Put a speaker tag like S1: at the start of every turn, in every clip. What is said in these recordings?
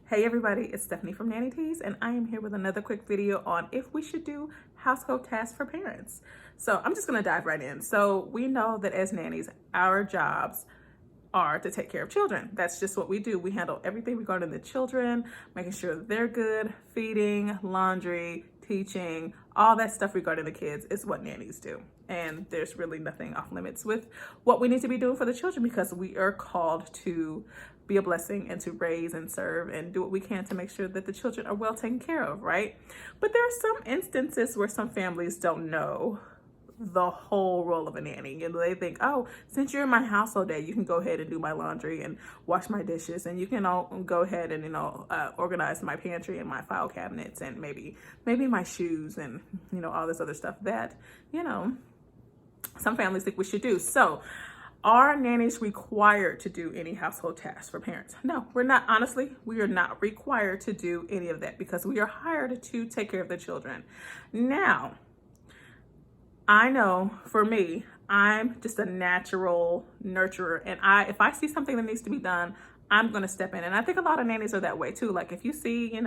S1: Hey everybody, it's Stephanie from Nannies, and I am here with another quick video on if we should do household tasks for parents. So I'm just gonna dive right in. So we know that as nannies, our jobs are to take care of children. That's just what we do. We handle everything regarding the children, making sure that they're good, feeding, laundry, teaching, all that stuff regarding the kids is what nannies do. And there's really nothing off limits with what we need to be doing for the children because we are called to be a blessing and to raise and serve and do what we can to make sure that the children are well taken care of, right? But there are some instances where some families don't know the whole role of a nanny. And they think, oh, since you're in my house all day, you can go ahead and do my laundry and wash my dishes, and you can all go ahead and organize my pantry and my file cabinets and maybe my shoes and all this other stuff that some families think we should do. So are nannies required to do any household tasks for parents? No, we're not. Honestly, we are not required to do any of that because we are hired to take care of the children. Now, I know for me, I'm just a natural nurturer, and if I see something that needs to be done, I'm going to step in. And I think a lot of nannies are that way too. Like if you see,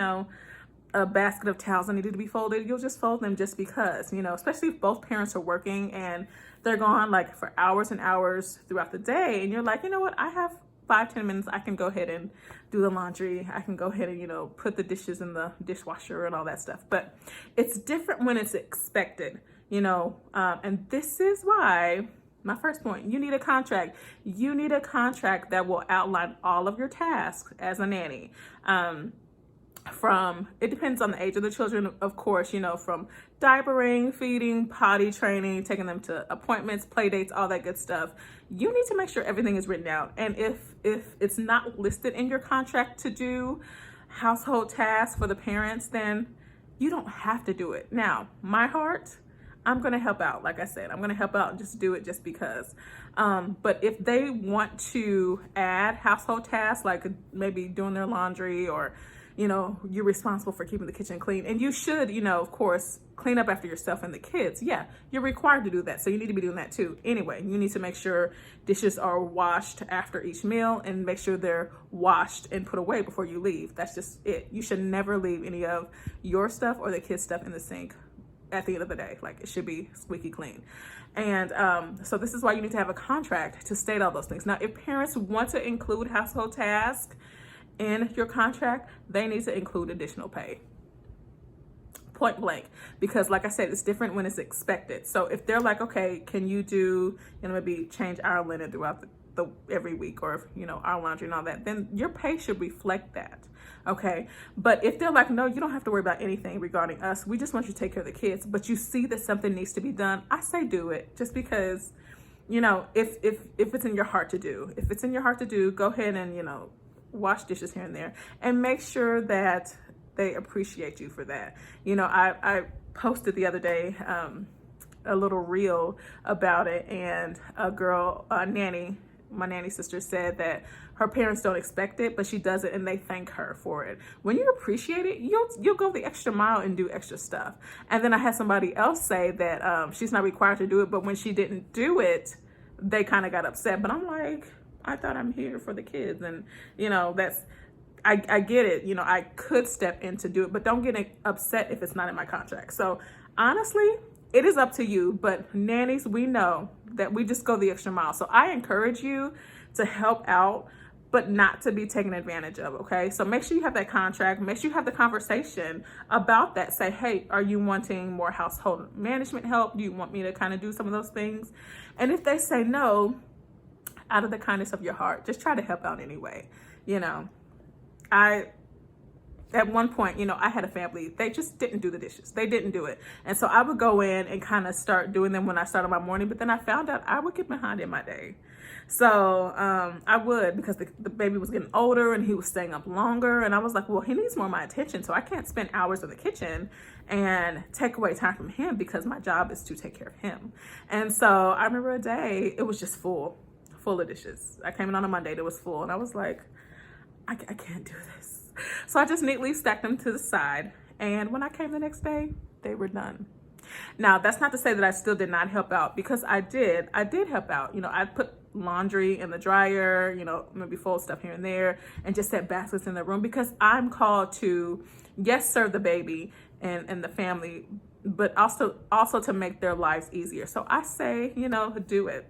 S1: a basket of towels that needed to be folded, you'll just fold them just because, especially if both parents are working and they're gone like for hours and hours throughout the day. And you're like, you know what? I have 5-10 minutes. I can go ahead and do the laundry. I can go ahead and, put the dishes in the dishwasher and all that stuff. But it's different when it's expected, and this is why my first point, you need a contract. You need a contract that will outline all of your tasks as a nanny. It depends on the age of the children, of course, from diapering, feeding, potty training, taking them to appointments, play dates, all that good stuff. You need to make sure everything is written out. And if it's not listed in your contract to do household tasks for the parents, then you don't have to do it. Now, my heart, I'm going to help out. Like I said, I'm going to help out and just do it just because. But if they want to add household tasks, like maybe doing their laundry or you're responsible for keeping the kitchen clean, and you should, of course, clean up after yourself and the kids. Yeah, you're required to do that. So you need to be doing that too. Anyway, you need to make sure dishes are washed after each meal and make sure they're washed and put away before you leave. That's just it. You should never leave any of your stuff or the kids' stuff in the sink at the end of the day. Like, it should be squeaky clean. And so this is why you need to have a contract to state all those things. Now, if parents want to include household tasks in your contract, they need to include additional pay. Point blank. Because like I said, it's different when it's expected. So if they're like, okay, can you do, maybe change our linen throughout the every week, or our laundry and all that, then your pay should reflect that. Okay. But if they're like, no, you don't have to worry about anything regarding us, we just want you to take care of the kids, but you see that something needs to be done, I say do it, just because, if it's in your heart to do. If it's in your heart to do, go ahead and, wash dishes here and there, and make sure that they appreciate you for that. I posted the other day a little reel about it, and a girl, my nanny sister, said that her parents don't expect it, but she does it and they thank her for it. When you appreciate it, you'll go the extra mile and do extra stuff. And then I had somebody else say that she's not required to do it, but when she didn't do it, they kind of got upset. But I'm like, I thought I'm here for the kids. And, I get it. I could step in to do it, but don't get upset if it's not in my contract. So honestly, it is up to you. But nannies, we know that we just go the extra mile. So I encourage you to help out, but not to be taken advantage of. Okay. So make sure you have that contract. Make sure you have the conversation about that. Say, hey, are you wanting more household management help? Do you want me to kind of do some of those things? And if they say no, out of the kindness of your heart, just try to help out anyway. At one point, I had a family, they just didn't do the dishes. They didn't do it. And so I would go in and kind of start doing them when I started my morning, but then I found out I would get behind in my day. So I would, because the baby was getting older and he was staying up longer. And I was like, well, he needs more of my attention. So I can't spend hours in the kitchen and take away time from him because my job is to take care of him. And so I remember a day, it was just full of dishes. I came in on a Monday, it was full, and I was like, I can't do this. So I just neatly stacked them to the side, and when I came the next day, they were done. Now, that's not to say that I still did not help out, because I did help out. I put laundry in the dryer, you know, maybe fold stuff here and there, and just set baskets in the room, because I'm called to, yes, serve the baby and the family, but also to make their lives easier. So I say, you know, do it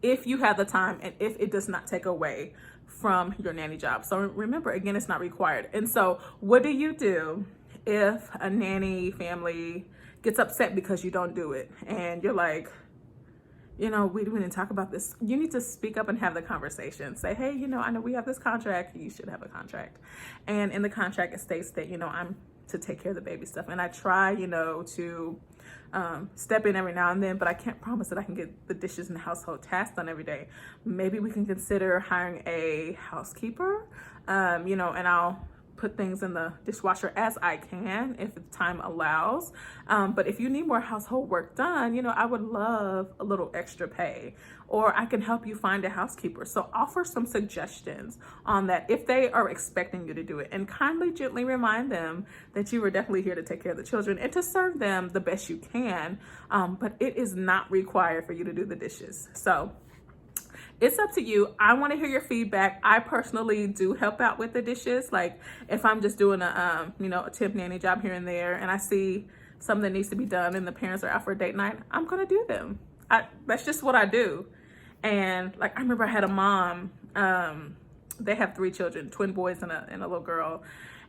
S1: if you have the time and if it does not take away from your nanny job. So remember, again, it's not required. And so what do you do if a nanny family gets upset because you don't do it? And you're like, you know, we didn't talk about this. You need to speak up and have the conversation. Say, hey, you know, I know we have this contract. You should have a contract. And in the contract, it states that, you know, I'm to take care of the baby stuff. And I try, you know, to step in every now and then, but I can't promise that I can get the dishes and household tasks done every day. Maybe we can consider hiring a housekeeper, you know, and I'll put things in the dishwasher as I can if time allows. But if you need more household work done, you know, I would love a little extra pay, or I can help you find a housekeeper. So offer some suggestions on that if they are expecting you to do it, and kindly, gently remind them that you are definitely here to take care of the children and to serve them the best you can. But it is not required for you to do the dishes. So it's up to you. I want to hear your feedback. I personally do help out with the dishes. Like if I'm just doing a, you know, a temp nanny job here and there, and I see something that needs to be done and the parents are out for a date night, I'm going to do them. That's just what I do. And like, I remember I had a mom, they have 3 children, twin boys and a little girl.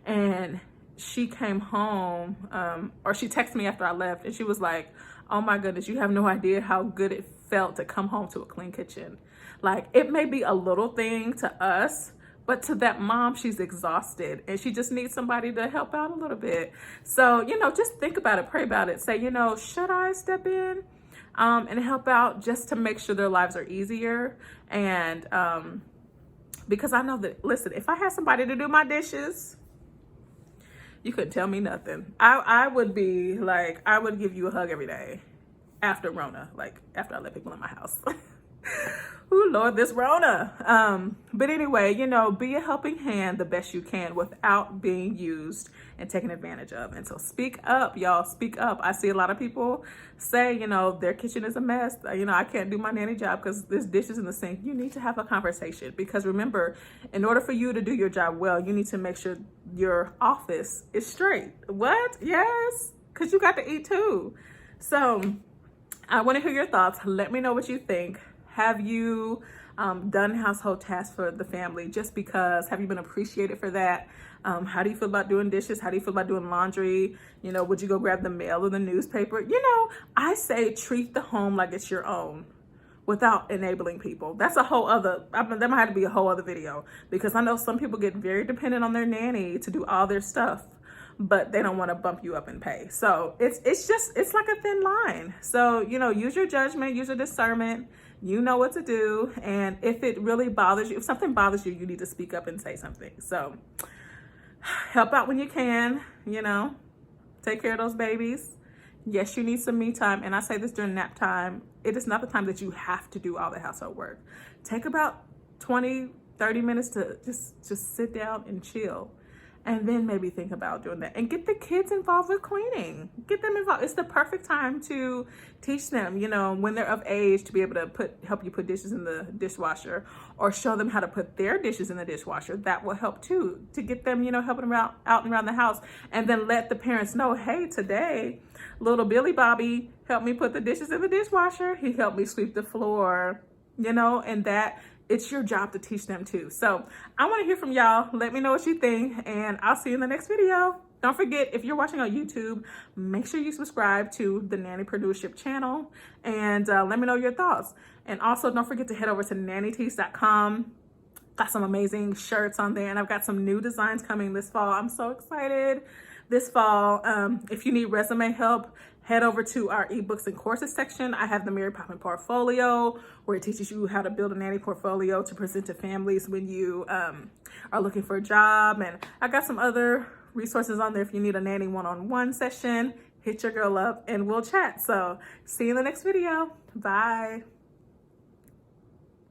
S1: And she came home, or she texted me after I left, and she was like, oh my goodness, you have no idea how good it felt to come home to a clean kitchen. Like, it may be a little thing to us, but to that mom, she's exhausted and she just needs somebody to help out a little bit. So, you know, just think about it, pray about it. Say, you know, should I step in and help out just to make sure their lives are easier? And because I know that, listen, if I had somebody to do my dishes, you couldn't tell me nothing. I would be like, I would give you a hug every day after Rona, like after I let people in my house. Ooh, Lord, this Rona. But anyway, you know, be a helping hand the best you can without being used and taken advantage of. And so speak up, y'all, speak up. I see a lot of people say, you know, their kitchen is a mess. You know, I can't do my nanny job because there's dishes in the sink. You need to have a conversation, because remember, in order for you to do your job well, you need to make sure your office is straight. What? Yes, because you got to eat too. So I want to hear your thoughts. Let me know what you think. Have you done household tasks for the family just because? Have you been appreciated for that? How do you feel about doing dishes? How do you feel about doing laundry? You know, would you go grab the mail or the newspaper? You know, I say treat the home like it's your own without enabling people. That's a whole other, that might have to be a whole other video, because I know some people get very dependent on their nanny to do all their stuff, but they don't want to bump you up in pay. So it's like a thin line. So, you know, use your judgment, use your discernment. You know what to do. And if it really bothers you, if something bothers you, you need to speak up and say something. So help out when you can, you know, take care of those babies. Yes, you need some me time. And I say this during nap time. It is not the time that you have to do all the household work. Take about 20, 30 minutes to just sit down and chill. And then maybe think about doing that, and get the kids involved with cleaning. Get them involved. It's the perfect time to teach them, you know, when they're of age, to be able to help you put dishes in the dishwasher, or show them how to put their dishes in the dishwasher. That will help too, to get them, you know, helping them out and around the house. And then let the parents know, hey, today, little Billy Bobby helped me put the dishes in the dishwasher. He helped me sweep the floor, you know, and that it's your job to teach them too. So I want to hear from y'all. Let me know what you think, and I'll see you in the next video. Don't forget, if you're watching on YouTube, make sure you subscribe to the Nannypreneurship channel, and let me know your thoughts. And also don't forget to head over to nannytees.com. Got some amazing shirts on there, and I've got some new designs coming this fall. I'm so excited this fall. If you need resume help, head over to our ebooks and courses section. I have the Mary Poppin Portfolio, where it teaches you how to build a nanny portfolio to present to families when you are looking for a job. And I got some other resources on there if you need a nanny one-on-one session. Hit your girl up and we'll chat. So see you in the next video. Bye.